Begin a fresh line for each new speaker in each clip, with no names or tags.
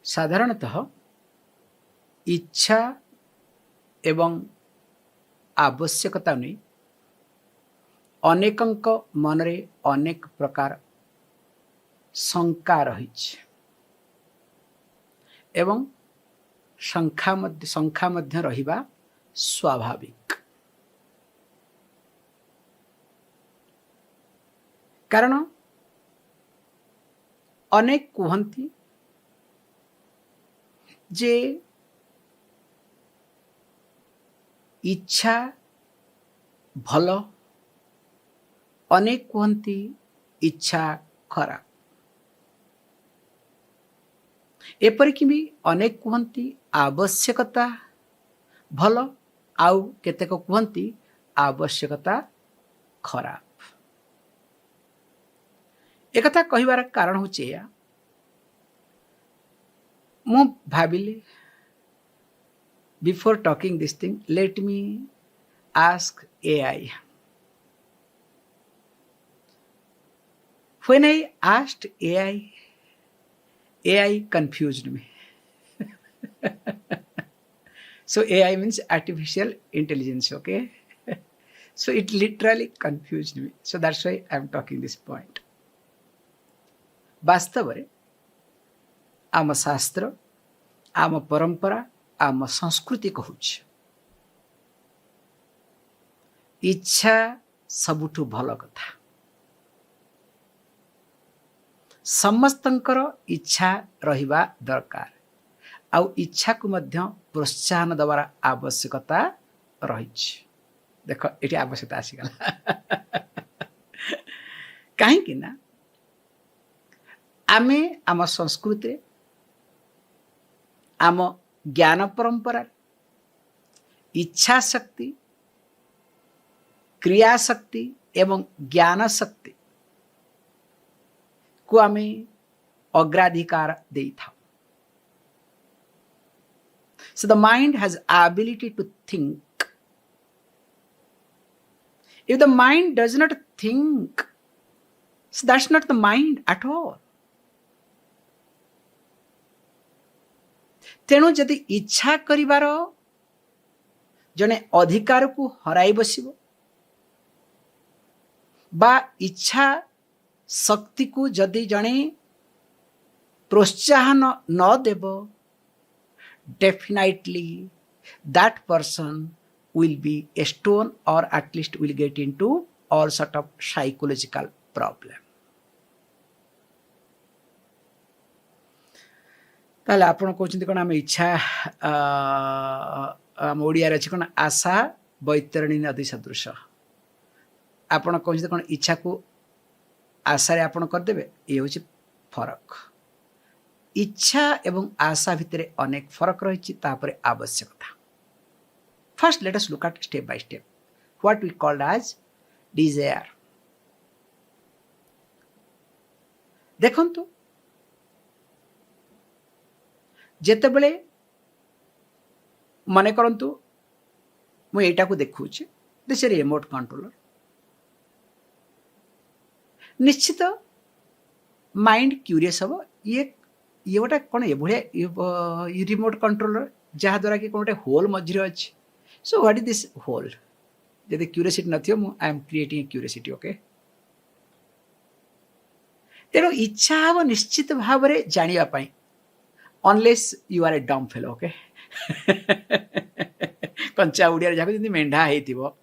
साधारणतः इच्छा एवं आवश्यकता नहीं अनेकंक मनरे अनेक प्रकार शंका रही एवं शंका मध्य रहिबा स्वाभाविक। कारण अनेक कहती जे इच्छा भल, अनेक कहती इच्छा खराब, एपरिक भी अनेक कहती आवश्यकता भल आउ केतेक कहती आवश्यकता खराब। एक कथा कहिबार कारण हूँ या मु भाविली before talking this thing let me ask AI. When I asked AI confused me. So AI means artificial intelligence, okay? So it literally confused me. So that's why I'm talking this point. वास्तव में आम शास्त्र, आम परंपरा, आम संस्कृति कहूछ इच्छा सबुठु भल कथा। समस्तंकर इच्छा रहिबा दरकार आउ इच्छा को मध्य प्रोत्साहन दबार आवश्यकता रही। देख ये आवश्यकता आसीगला कहीं ना आमे आम संस्कृति आम ज्ञान परंपरा इच्छा शक्ति, क्रिया शक्ति एवं ज्ञान शक्ति को आमे अग्राधिकार देई था। So the mind has ability to think. If the mind does not think, so that's not the mind at all. तेणु जदि इच्छा करिवार जने अधिकार को हराई बसिबो बा इच्छा शक्ति को जदि जने प्रोत्साहन न देबो, definitely that person will be a stone or at least will get into all sort of psychological problem. ताले आपण कहते कौन आम इच्छा आम ओडिया अच्छी कौन आशा बैतरणी नदी सदृश। आपण कहते कौन इच्छा को आशा आपण करदे, ये हूँ फरक। इच्छा एवं आशा भितर अनेक फरक रही आवश्यकता। First let us look at step by step what we called as desire. देखंतु जेते बेले मने करंतु मु एटा को देखुछि दिस रिमोट कंट्रोलर, निश्चित माइंड क्यूरियस हम ये गोटे कौन ये भाया रिमोट कंट्रोलर जहाँ द्वारा कि कौन होल मझे अच्छी। So what is this hole? जब क्यूरियोसिटी नथियो मु I am creating curiosity, okay. तेणु इच्छा हम निश्चित भाव में जानिबा पई अनलेस यू आर ए डम फेलो, ओके। कंचा उड़िया जहाँ जमी मेढ़ा हो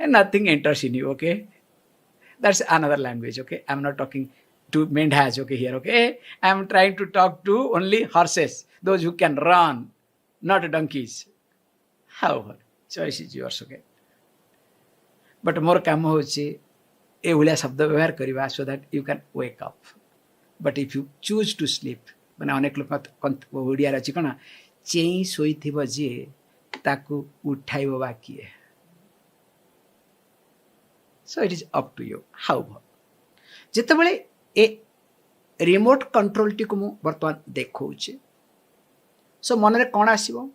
nothing enters in you, okay. That's another language, okay. I am not talking to mendhas, okay, here, okay. I am trying to talk to only horses, those who can run, not donkeys. However, choice is yours, okay. But more काम होची ए भलिया शब्द व्यवहार करिबा so that you can wake up. But if you choose to sleep, माने अनेक लोक ओडिया रे अछि कोना चेई सोइथिबो जे ताकू उठाइबो बाकी है। So it is up to you. However, जेतेबेले ए रिमोट कंट्रोल टी को बर्तमान देखौचे, सो मन रे कोन आसीबो?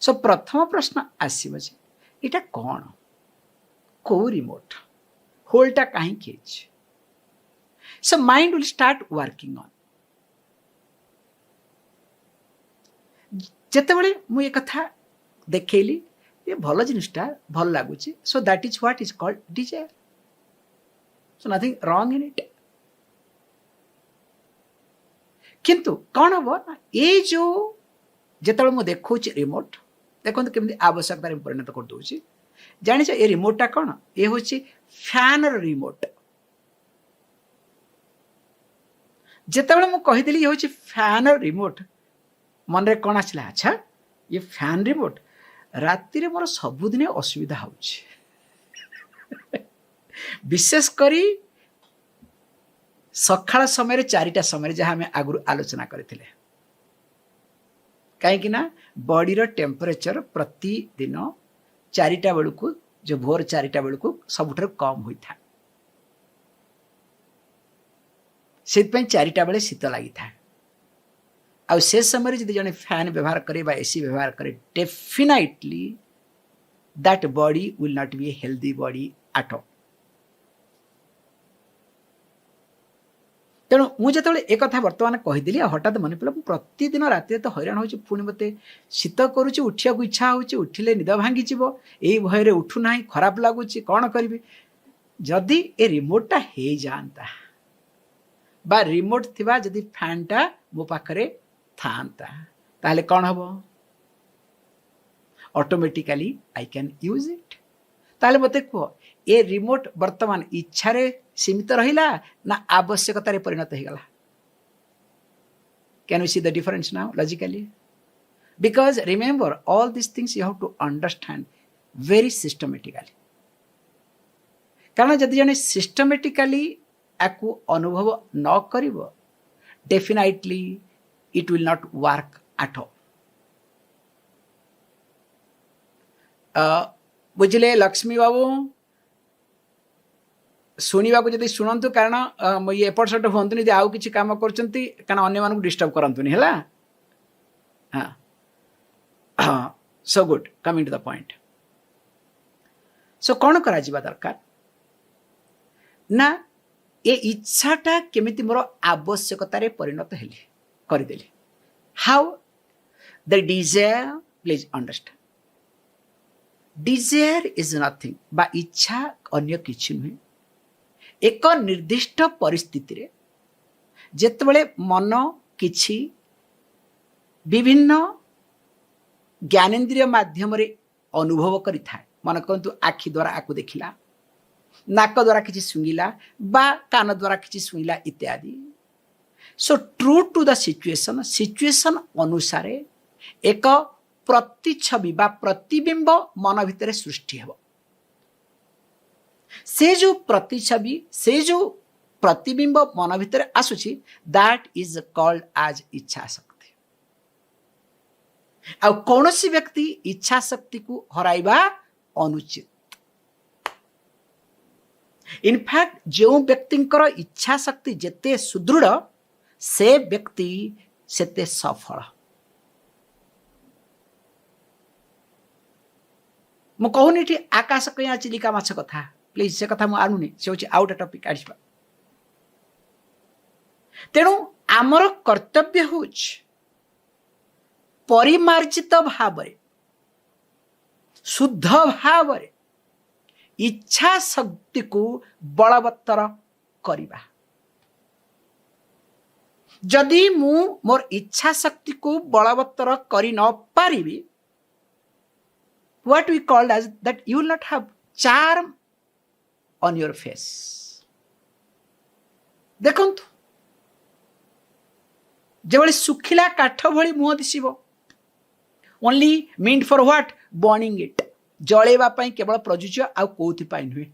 सो प्रथम प्रश्न आसीबो जे इटा कोन, को रिमोट होल्टा काहे केछ? So mind will start working on ଯେତେବେଳେ ମୁଁ ଏ କଥା ଦେଖେଇଲି ये भल जिनिसटा भल लगुच so that is what is called Dzire so nothing wrong in it किंतु कौन हम ये जो जिते मुझे देखा रिमोट देखो केमी आवश्यकता परिणत कर दूसरी जानी ये रिमोटा कौन ये हूँ फैन रिमोट जिते मुझे कहीदि ये हूँ फैन रिमोट मन रे कौन आसला अच्छा ये फैन रिमोट राति रे मोर सबुदिन असुविधा हो विशेष करी सकाळ समय 4टा समय जहाँ आम आगु आलोचना करते कहीं बॉडी रो टेम्परेचर प्रतिदिन 4टा बेलू को जो भोर 4टा बेलू को सबुठ कम होता से 4टा बेले शीत लगी था आ से समय जब जन फैन व्यवहार करे बा एसी व्यवहार करे definitely that body will not be a healthy body at all तेणु मुझे एक कथा बर्तमान कहीदेली हठात मन पड़ा प्रतिदिन राति तो हैरान हो पुणी मत शीत करुच्ची उठा इच्छा हो उठिले निद भांगी यही भय उठूना खराब लगुच कौन करी जदि ए रिमोटा हो जाता बा रिमोट थिबा जदि फैनटा मो पाखरे थांता ताहले कौन हम automatically I can use it ताहले मते कह ए रिमोट वर्तमान इच्छा रे सीमित रहिला ना आवश्यकता रे परिणत हो गला can you see the difference now logically because remember all this things you have to understand very systematically कारण जदि जने सिस्टमेटिकली आपको अनुभव न करिवो definitely it will not work at all बुझे लक्ष्मी बाबू शुणा जब शुणु कारण ये एपट सट हूँ नहीं आउ कि कम कर अन्य डिस्टर्ब करतुनि है हाँ so good coming to the point so कौन करा दरकार ना ये इच्छाटा केमिति मोर आवश्यकता परिणत हेली करदेली how the desire please understand desire is nothing बा इच्छा अन्य किछि नुहे एक निर्दिष्ट परिस्थिति रे जेतबेले मन किछि विभिन्न ज्ञानेन्द्रिय माध्यम रे अनुभव करि थाए मन करंतु आखि द्वारा आकु देखिला नाक द्वारा किछि सुंगिला बा कान द्वारा किछि सुंगिला इत्यादि so true to the situation अनुसार एक प्रतिछवि बा प्रतिबिंब मन भितर सृष्टि हेबो से जो प्रतिछवि से जो प्रतिबिंब मन भितर आसुची दैट इज कॉल्ड एज इच्छा शक्ति आ कौनसी व्यक्ति इच्छा शक्ति को हराइबा अनुचित इनफैक्ट जो व्यक्तिंकर इच्छा शक्ति जेते सुदृढ़ से व्यक्ति सेते सफल मु कहूनी आकाश कया चिलिका माछ कथा प्लीज से कथा मु आनुनी से होची आउट टॉपिक आडिबा तेणु आमर कर्तव्य होच परिमार्जित भाव शुद्ध भाव इच्छा शक्ति को बलवत्तर करवा जदि मु मोर इच्छा शक्ति को बलवत्तर करि न पारिबी what we called as that you will not have charm on your face देखंतु जेबळे सुखिला काठ भଳି मुह दिसिबो only meant for what burning it जळेबा पई केवल प्रयोज्य आ कोथि पई नुहे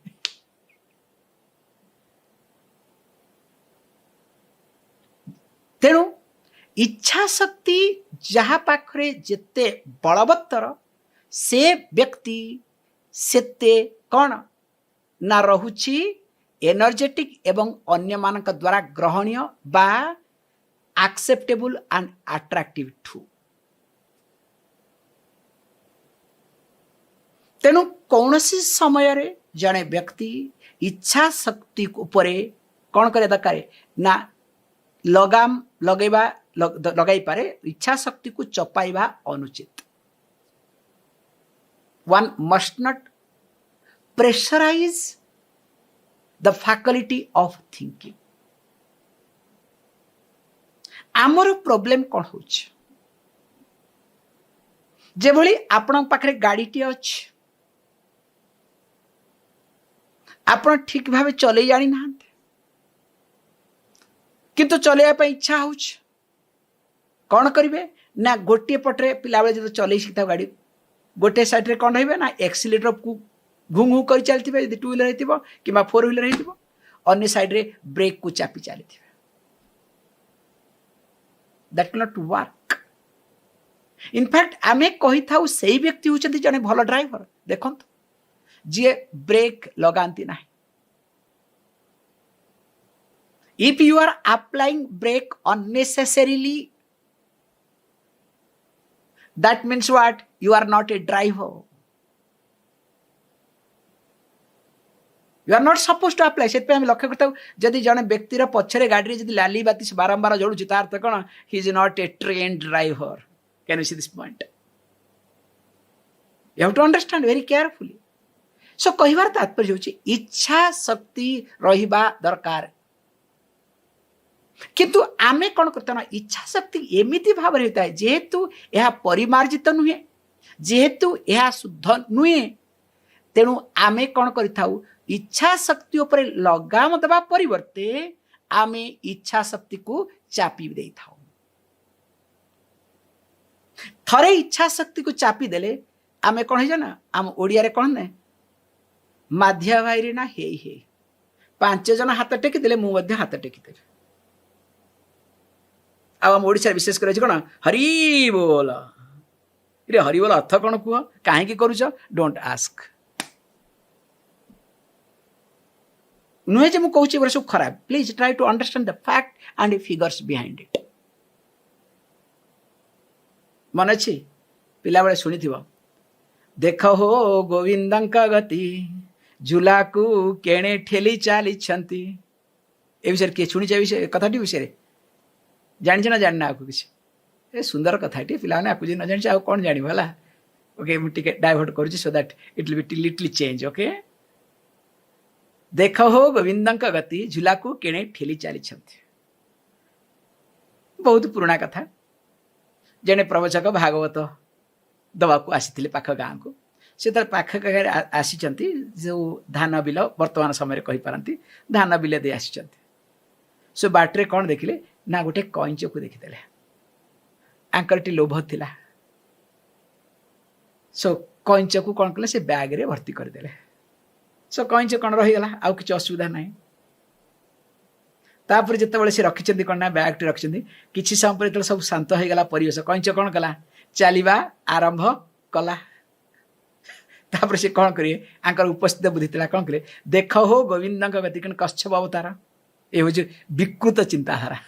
तेणु इच्छा शक्ति जहा पाखरे जेते बलवत्तर से व्यक्ति सेते कौन ना रहुछि एनर्जेटिक एवं अन्य मानक द्वारा ग्रहणीय बा एक्सेप्टेबल एंड अट्रैक्टिव टू तेणु कौनसी समय रे जने व्यक्ति इच्छा शक्ति उपरे कौन करे दरकार ना लगाम लगेबा लगाई पारे इच्छा शक्ति को चपाइबा अनुचित one must not pressurise the faculty of thinking आमर प्रोब्लेम कौन हो जेभली आपण पाखरे गाड़ीटी अच्छी आपण ठीक भाव चले जानी ना किंतु चलैया इच्छा हो कौन करेंगे ना गोटे पटे पिला जो चल शिखा गाड़ी गोटे साइड कौन रे ना एक्सीलेटर को घू घू कर चलते टू व्हीलर हो कि 4 व्हीलर होन्य साइड रे ब्रेक को चापी चली that will not work in fact आम कही था से व्यक्ति होती जड़े भल ड्राइवर देखो जी ब्रेक लगाती ना if you are applying brake unnecessarily that means what you are not a driver you are not suppose to apply से लक्ष्य करता जदि जड़े व्यक्तिर पछरे गाड़ी जब लाली बाती बारंबार जलुची तार अर्थ कौन he is not a train driver can you see this point you have to understand very carefully so कहिबार तात्पर्य होची इच्छा शक्ति रहिबा दरकार किंतु आमे कौन करते ना इच्छा शक्ति एमिति भाव होता है जेहेतु यह परिमार्जित नुहे जेहेतु यह शुद्ध नुहे तेणु आमे कौन करिथाउ इच्छा शक्ति उपरे लगाम देवा परिवर्ते आमे इच्छा शक्ति को चापी दे थाउ थरे इच्छा शक्ति को चापी देले आमे कौन है ना आम ओडिया रे कौन ने माध्या भाई रे ना हे 5 जन हाथ टेकी देले मु मध्य हाथ टेकी देले आम ओडिशा विशेष कर कौन हरि बोल रे हरि बोल अर्थ कौन कह कहीं करुच डोंट आस्क नुहे जे मुझे कहूँ सब खराब please try to understand the fact and figures behind it मन अच्छी पिला बेले शुणी देख हो गोविंद गति झूला को केणे ठेली चली ए विषय किए शुणी विषय कथाटी विषय जानी ना जाना आपको किसी ए सुंदर कथाटी पिला ने आपको न जानी आ कौन जान है ओके मुझे डाइवर्ट करुँच so that it will be little change okay देख हो गोविंद गति झूला को केणे ठेली चली बहुत पुराना कथा जड़े प्रवचक भागवत दवा को आसी पाख गाँव को से तर पाख आसी जो धान बिल वर्तमान समय कहीपारती धान बिल दे आसी सो बाटे कौन देखिले ना गोटे कईंच को देखीदे आंकरटी लोभ थिला सो कईंच को कौन कले से बैग रे भर्ती करदे सो कईंच कौन रहीगला आउ किसी असुविधा ना तापर जिते से रखिंट कौन ना बैग टी रखिंट किसी समय पर सब शांत हो गला परिवेश कईंच कौन कला चलवा आरंभ कला तापर से कौन करेंगे आंकर उपस्थित बुद्धि कौन करें देख हो गोविंद गति कौन कच्छप अवतार ये हूँ विकृत चिंताधारा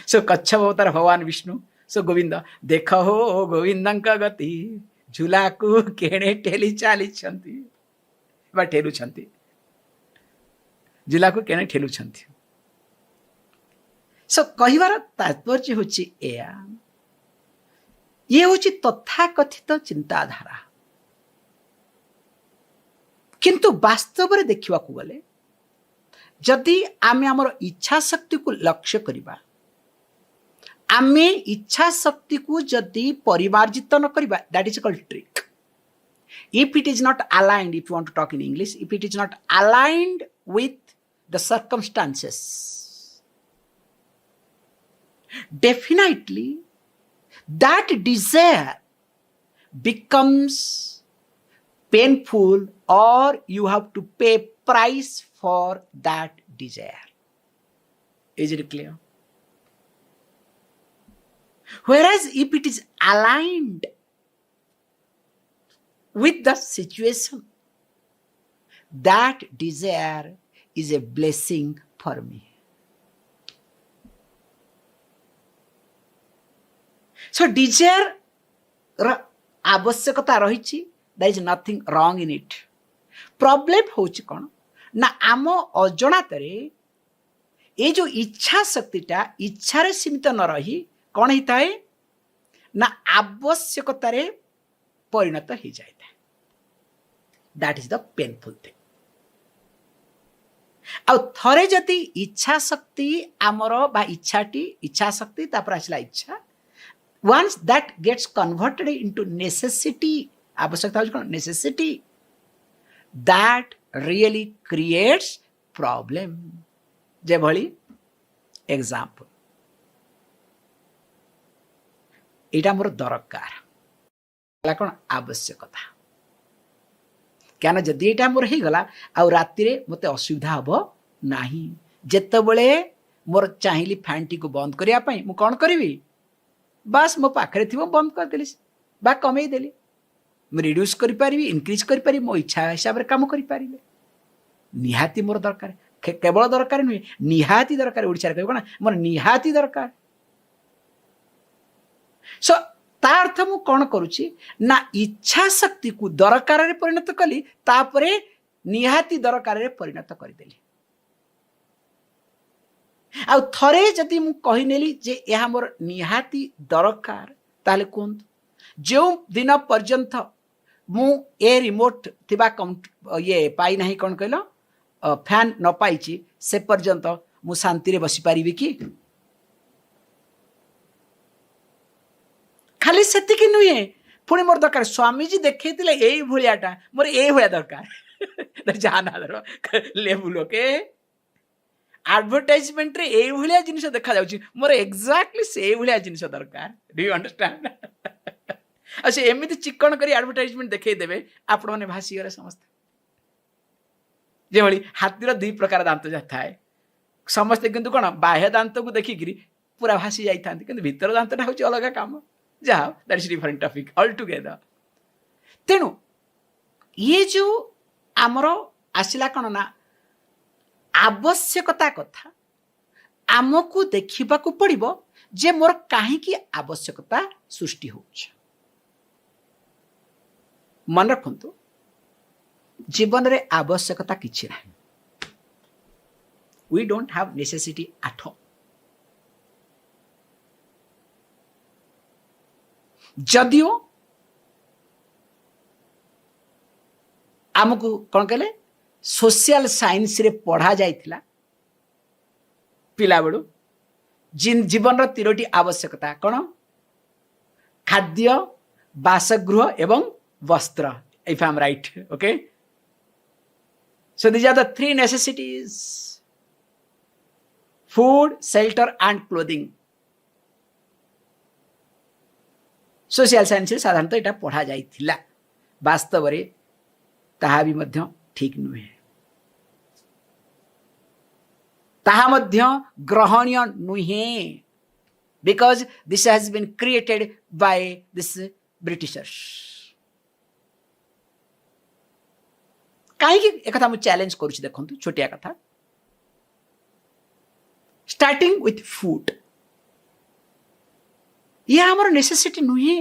सो कच्छप अवतार भगवान विष्णु सो गोविंद देख हो गोविंद गति झूला को केणे ठेली चली ठेलु झूला को केणे ठेलु सो कहिबार तात्पर्य होची एया ये होची तथाकथित चिंताधारा किंतु वास्तव में देखा गले जदि आमे आमर इच्छा शक्ति को लक्ष्य करिबा आमे इच्छा शक्ति को जदि परिमार्जित न करिबा that is called trick if it is not aligned if you want to talk in English if it is not aligned with the circumstances definitely that desire becomes painful or you have to pay price for that desire. Is it clear? Whereas if it is aligned with the situation, that desire is a blessing for me. So desire आवश्यकता रही there is nothing wrong in it. Problem होची कौन ना आम अजणातरे ये जो इच्छा शक्तिटा इच्छारे सीमित न रही कौन होता है ना आवश्यकतार परिणत हो जाए। That is the painful thing. आ थरे जदि इच्छा शक्ति आमर बा इच्छाटी इच्छा शक्ति तापर आसला इच्छा once that gets converted into necessity आवश्यकता हो कौन necessity that really creates problem। जे भली एग्जाम्पल एटा मोर दरकार कौन आवश्यकता क्या जदि एटा मोर हो गला आ राति रे मते असुविधा हबो नाही। जेतेबेले मोर चाहिली फैनटी को बंद करिया पई मु कोन करिवि बस मो पाखरे थिबो बंद कर देली बा कमेई देली मु रिड्यूस करि पारिबि इंक्रीज करि पारि मो इच्छा हिसाब रे काम करि पारिबे। निहाती मोर दरकार केवल दरकार नुहे निहाती दरकार ओडिसा रे कहबो ना मोर निहाती दरकार। सो ता अर्थ मु कौन करुची ना इच्छा शक्ति को दरकार रे परिणत कली तापरे निहाती दरकार रे परिणत करदेली। आ थरे जदि मु कहि नेली जे यहा मोर निहाती दरकार ताले कोन जो दिन पर्यंत मु ए रिमोट थिबा ये पाई नाही कोन कहलो फैन न पाइची से पर्यंत मु शांति रे बसी पारिबी कि खाली सेतिकी नुहे पुणी मोर दरकार स्वामीजी देखैतिले एई भलियाटा मोर एई भलिया दरकार जाना लेबुल ओके एडवर्टाइजमेंट रे एई भलिया जिनिस देखा जाउची मोर एग्जैक्टली से भलिया जिनिस दरकार। Do you understand? अच्छा एमिति चिकन करी एडवर्टाइजमेंट देखै देबे आपण माने भासी गरे समस्त जे भली हाथीर दुई प्रकार दांत जा थाए समस्त किंतु कोन बाह्य दांत को देखिकरी पूरा भासी जाई थांती किंतु भीतर दांतटा होची अलग काम जाओ that is different topic all together. तेणु ये जो आमर आसला कौन ना आवश्यकता कथा आमको देखा पड़ो जे मोर कहीं आवश्यकता सृष्टि हो। मन रखु जीवन रे आवश्यकता किछि ना we don't have necessity at all. जदियो आमको कौन कहले सोशल साइंस रे पढ़ा जाइथिला पिला बेड़ू जीवन तीनोटी आवश्यकता कौन खाद्य बासगृह एवं वस्त्र if I am right okay. So these are the three necessities food shelter and clothing. Social science साधारणतः यहाँ पढ़ा जाइथिला वास्तव रे ताहा भी मध्य ठीक नुहे ताहा मध्य ग्रहणीय नुहे because this has been created by this Britishers. कहीं एक मु चैलेंज करुछि देखंतु छोटिया कथा स्टार्टिंग विथ फूड ये आमर नेसेसिटी नुहे।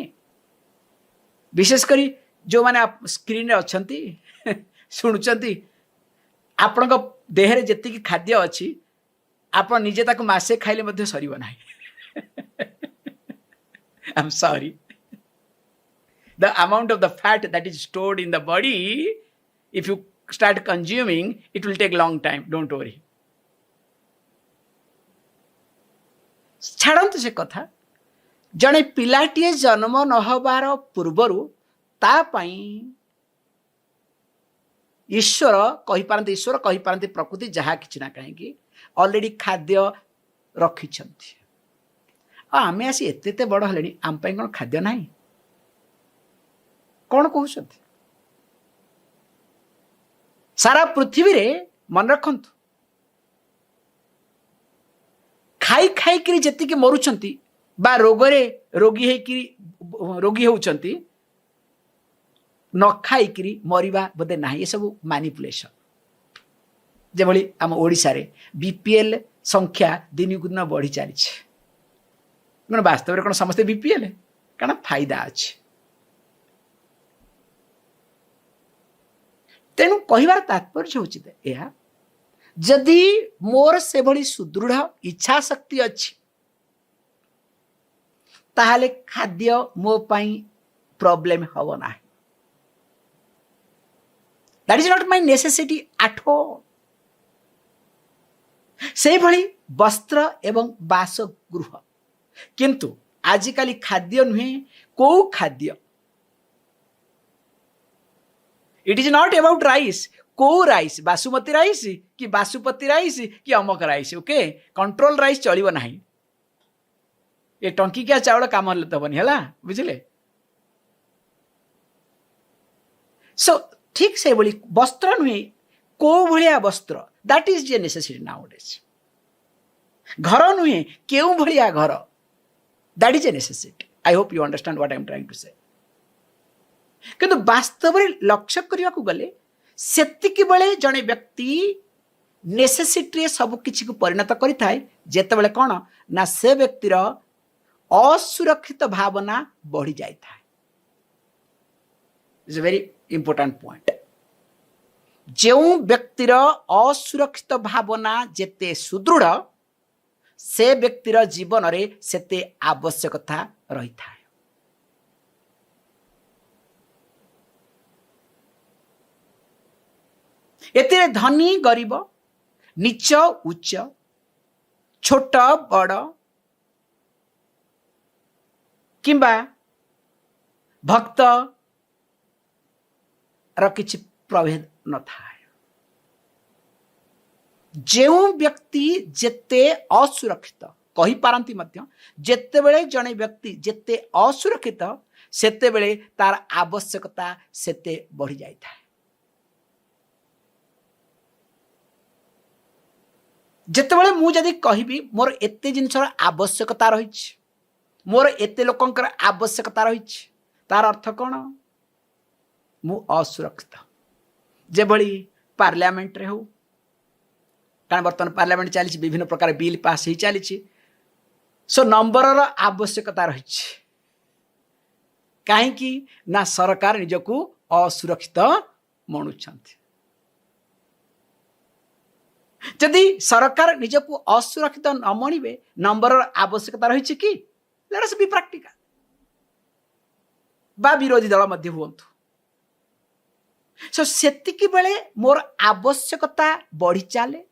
विशेषकर जो माने आप स्क्रीन रे अछंती शुणुचंती आपण देहरे जेतिकी खाद्य अच्छी आप निजे ताको मासे खाइले मध्य सरीब नाही। I am sorry the amount of the fat that is stored in the body if you start consuming it will take long time, don't worry। छाड़ंतु से कथा जड़े पिलाटीए जन्म नहबार पूर्वर ता पाई ईश्वर कहि पारंती ईश्वर कहि पारंती प्रकृति जहाँ किछि ना कहीं ऑलरेडी खाद्य रखी आम आसी एते बड़ हेले आम कौन खाद्य ना कौन कहते सारा पृथ्वी रे मन रखंतु खाई खाई करी जेतिकी मरुचंती बा रोगरे रोगी होउचंती न खाई करी मरिबा बोधे ना ये सब मैनिपुलेशन। जेभली आम ओडिशा रे बीपीएल संख्या दिन को दिन बढ़ी चली वास्तव में कौन समस्ते बीपीएल कारण फायदा अच्छे। तेणु कहबार तात्पर्य होची यह जदि मोर से भली सुदृढ़ इच्छा शक्ति अच्छी ताहले खाद्य मो पाई प्रॉब्लम हव ना। That is not my necessity at all. से भली वस्त्र एवं बासगृह, किंतु आजिकाली खाद्य नुहे को खाद्य, it is not about rice, को राइस, बासुमती राइस कि बासुपति राइस कि अमक राइस, ओके कंट्रोल राइस चलिबो नाही। ये टंकी क्या चावल काम दबनी है, बुझिले। सो ठीक से बोली वस्त्र नुहे को भलिया वस्त्र, दैट इज जे नेसेसिटी नाउडेज। घर नुहे केउ भलिया घर, that is a necessity. I hope you understand what I am trying to say. किंतु वास्तव में लक्ष्य करने को गले सेतिक बेले जड़े व्यक्ति नेसेसिटी सब किसी को परिणत करिथाए जेते बेले कौन ना से व्यक्तिर असुरक्षित भावना बढ़ी जाए। Is a very important point. जो व्यक्तिर असुरक्षित भावना जेते सुदृढ़ से व्यक्तिर जीवन रे सेते आवश्यकता रही था। एते धनी गरीब, नीच उच्च, छोट बड़ किंबा भक्त र किछि प्रभेद न था। जो व्यक्ति जेते असुरक्षित कही पारंती मध्य, जेते बेले जने व्यक्ति जेते असुरक्षित सेते बेले तार आवश्यकता सेते बढ़ी जाई था। जेते बेले मु जदि कहिबी मोर एते जिनसर आवश्यकता रही, मोर एते लोकंकर आवश्यकता रही, तार अर्थ कौन? मु असुरक्षित। जे भली पार्लियामेंट रे हो, कारण बर्तमान पार्लियामेंट चली विभिन्न प्रकार बिल पास हो चली, सो नंबर आवश्यकता रही। कहीं ना सरकार निजको असुरक्षित मणुछंती। जदि सरकार निजको असुरक्षित न मणिबे नंबर आवश्यकता रही कि लेट अस बी प्रैक्टिकल, बा विरोधी दल मध्य हुंतु। सो सेतिकी बेले मोर आवश्यकता बढ़ी चले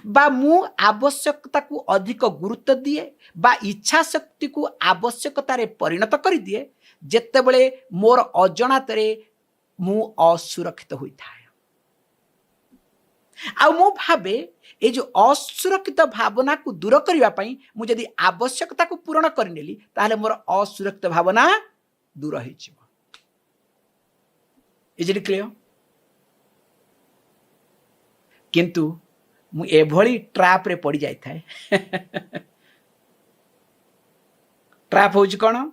बा मु आवश्यकता को अधिक गुरुत्व दिए बा इच्छा शक्ति को आवश्यकता रे परिणत कर दिए जेते बेले मोर अजणातरे मु असुरक्षित होता है। आ मु भावे ए जो असुरक्षित भावना को दूर करने पाई मु जदि आवश्यकता को पूर्ण करनेली ताहले मोर असुरक्षित भावना दूर हो जिवो। Is it clear? किंतु मु एभली ट्रैप रे पड़ जाई थाए। ट्रैप होज कौन?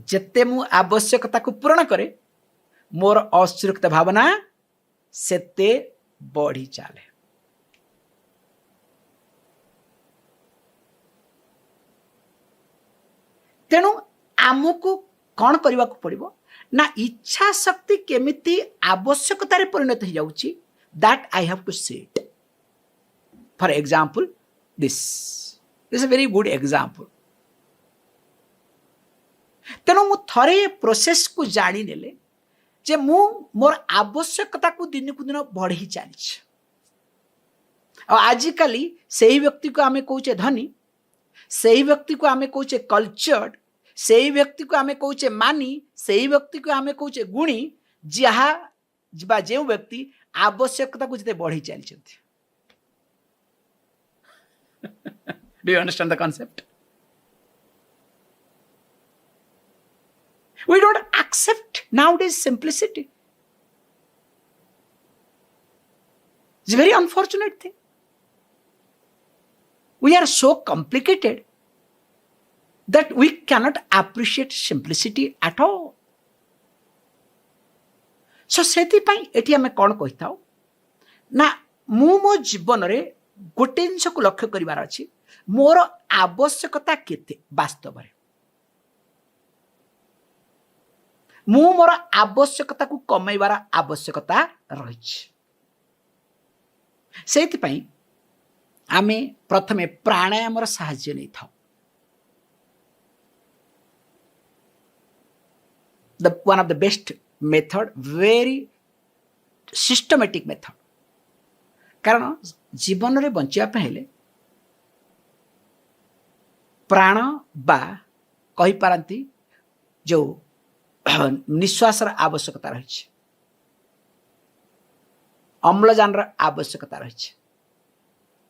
जेते मु आवश्यकता को पूर्ण करे मोर असुरक्षित भावना सेते बढ़ी चले। तेणु आमको कौन करने को पड़िबो ना इच्छा शक्ति केमिति आवश्यकता रे परिणत हो जाउची, that I have to see it. For example this is a very good example. तेणु मु थरे प्रोसेस को जानी नेले जे मु मोर आवश्यकता को दिन दिन बढ़ी चली। आजिकाली सही व्यक्ति को आमे कहूचे धनी, सही व्यक्ति को आमे कहूचे कल्चर्ड, सही व्यक्ति को आमे कहूचे मानी, सही व्यक्ति को आमे कहूचे गुणी, जहा जो व्यक्ति आवश्यकता को जिते बढ़ी चली। Do you understand the concept? We don't accept nowadays simplicity. It's a very unfortunate thing. We are so complicated that we cannot appreciate simplicity at all. So सेति पई एठी हमें कौन कहता हो ना मु मो जीवन रे गोटे जिनस को लक्ष्य करिवार अछि, मोर आवश्यकता केते वास्तव रे मु मोर आवश्यकता को कमाइबार आवश्यकता रही। ସେଇଥିପାଇଁ ଆମେ ପ୍ରଥମେ ପ୍ରାଣାୟାମର ସାହାଯ୍ୟ ନେଇଥାଉ। One of the best method, very systematic method। କାରଣ ଜୀବନରେ ବଞ୍ଚିବା ପାଇଁ ହେଲେ ପ୍ରାଣ ବା କହିପାରନ୍ତି ଯେଉଁ ନିଶ୍ୱାସର ଆବଶ୍ୟକତା ରହିଛି, ଅମ୍ଳଜାନର ଆବଶ୍ୟକତା ରହିଛି।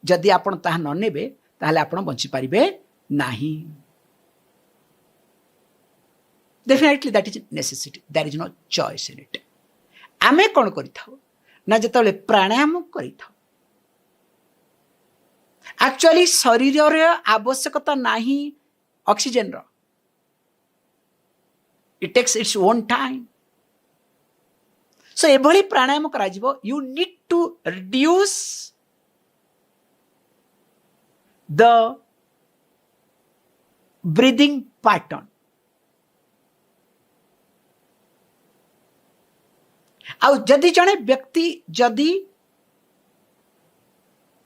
ଯଦି ଆପଣ ତାହା ନ ନେବେ ତାହେଲେ ଆପଣ ବଞ୍ଚିପାରିବେ ନାହିଁ। Definitely that is necessity, there is no choice in it। ଆମେ କ'ଣ କରିଥାଉ ନା ଯେତେବେଳେ ପ୍ରାଣାୟାମ କରିଥାଉ, ଆକ୍ଚୁଆଲି ଶରୀରରେ ଆବଶ୍ୟକତା ନାହିଁ ଅକ୍ସିଜେନର। It takes its own time। So ଏଭଳି ପ୍ରାଣାୟାମ କରାଯିବ, you need to reduce the breathing pattern। ଆଉ ଯଦି ଜଣେ ବ୍ୟକ୍ତି ଯଦି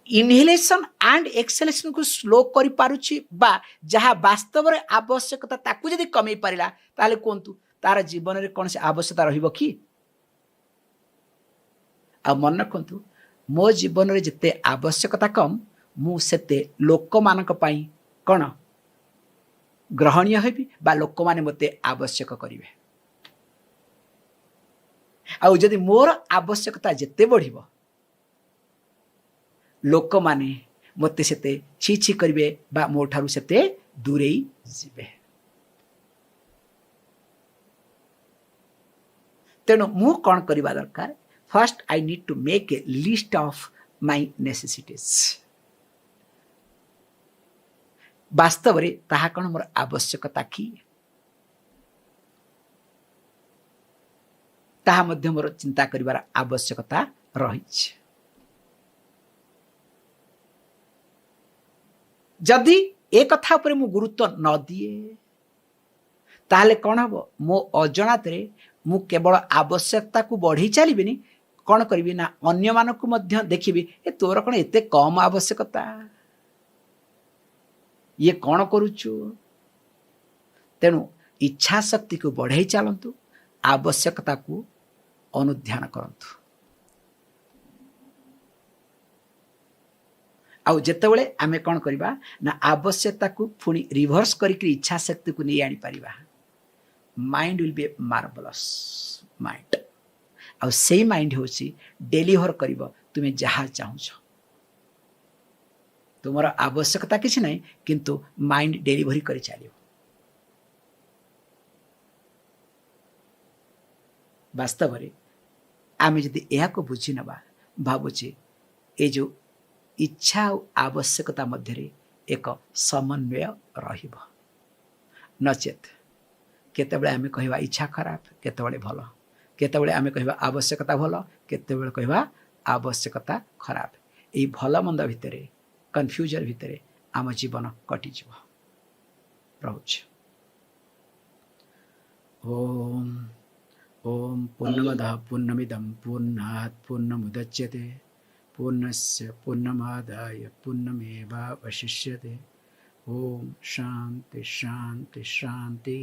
ଇନହେଲେସନ୍ ଆଣ୍ଡ ଏକ୍ସହେଲେସନ୍କୁ ସ୍ଲୋ କରିପାରୁଛି ବା ଯାହା ବାସ୍ତବରେ ଆବଶ୍ୟକତା ତାକୁ ଯଦି କମେଇ ପାରିଲା, ତାହେଲେ କୁହନ୍ତୁ ତାର ଜୀବନରେ କୌଣସି ଆବଶ୍ୟକତା ରହିବ କି? ଆଉ ମନେ ରଖନ୍ତୁ, ମୋ ଜୀବନରେ ଯେତେ ଆବଶ୍ୟକତା କମ୍, ମୁଁ ସେତେ ଲୋକମାନଙ୍କ ପାଇଁ କ'ଣ ଗ୍ରହଣୀୟ ହେବି ବା ଲୋକମାନେ ମୋତେ ଆବଶ୍ୟକ କରିବେ। ଆଉ ଯଦି ମୋର ଆବଶ୍ୟକତା ଯେତେ ବଢ଼ିବ, ଲୋକମାନେ ମୋତେ ସେତେ ଛି ଛି କରିବେ ବା ମୋ ଠାରୁ ସେତେ ଦୂରେଇ ଯିବେ। ତେଣୁ ମୁଁ କ'ଣ କରିବା ଦରକାର? First I need to make a list of my necessities. ବାସ୍ତବରେ ତାହା କ'ଣ ମୋର ଆବଶ୍ୟକତା କି? ତାହା ମଧ୍ୟ ମୋର ଚିନ୍ତା କରିବାର ଆବଶ୍ୟକତା ରହିଛି। ଯଦି ଏ କଥା ଉପରେ ମୁଁ ଗୁରୁତ୍ୱ ନ ଦିଏ, ତାହେଲେ କ'ଣ ହେବ? ମୋ ଅଜଣାତରେ ମୁଁ କେବଳ ଆବଶ୍ୟକତାକୁ ବଢ଼େଇ ଚାଲିବିନି, କ'ଣ କରିବି ନା ଅନ୍ୟମାନଙ୍କୁ ମଧ୍ୟ ଦେଖିବି, ଏ ତୋର କ'ଣ ଏତେ କମ୍ ଆବଶ୍ୟକତା, ଇଏ କ'ଣ କରୁଛୁ? ତେଣୁ ଇଚ୍ଛା ଶକ୍ତିକୁ ବଢ଼େଇ ଚାଲନ୍ତୁ, ଆବଶ୍ୟକତାକୁ ଅନୁଧ୍ୟାନ କରନ୍ତୁ। ଆଉ ଯେତେବେଳେ ଆମେ କ'ଣ କରିବା ନା ଆବଶ୍ୟକତାକୁ ପୁଣି ରିଭର୍ସ କରିକି ଇଚ୍ଛା ଶକ୍ତିକୁ ନେଇ ଆଣିପାରିବା, mind will be A marvellous mind. ଆଉ ସେଇ ମାଇଣ୍ଡ ହେଉଛି ଡେଲିଭର କରିବ ତୁମେ ଯାହା ଚାହୁଁଛ। ତୁମର ଆବଶ୍ୟକତା କିଛି ନାହିଁ, କିନ୍ତୁ ମାଇଣ୍ଡ ଡେଲିଭରି କରି ଚାଲିବ। ବାସ୍ତବରେ ଆମେ ଯଦି ଏହାକୁ ବୁଝି ନେବା, ଭାବୁଛେ ଏ ଯେଉଁ ଇଚ୍ଛା ଆଉ ଆବଶ୍ୟକତା ମଧ୍ୟରେ ଏକ ସମନ୍ୱୟ ରହିବ। ନଚେତ୍ କେତେବେଳେ ଆମେ କହିବା ଇଚ୍ଛା ଖରାପ, କେତେବେଳେ ଭଲ, କେତେବେଳେ ଆମେ କହିବା ଆବଶ୍ୟକତା ଭଲ, କେତେବେଳେ କହିବା ଆବଶ୍ୟକତା ଖରାପ। ଏହି ଭଲ ମନ୍ଦ ଭିତରେ, କନଫ୍ୟୁଜନ ଭିତରେ ଆମ ଜୀବନ କଟିଯିବ। ରହୁଛି। ଓମ୍ ଓମ୍ ପୂର୍ଣ୍ଣମଦଃ ପୂର୍ଣ୍ଣମିଦଂ ପୂର୍ଣ୍ଣାତ୍ ପୂର୍ଣ୍ଣମୁଦଚ୍ୟତେ ପୂର୍ଣ୍ଣସ୍ୟ ପୂର୍ଣ୍ଣମାଦାୟ ପୂର୍ଣ୍ଣମେବାवशिष्यते। ओम शांति शांति शांति।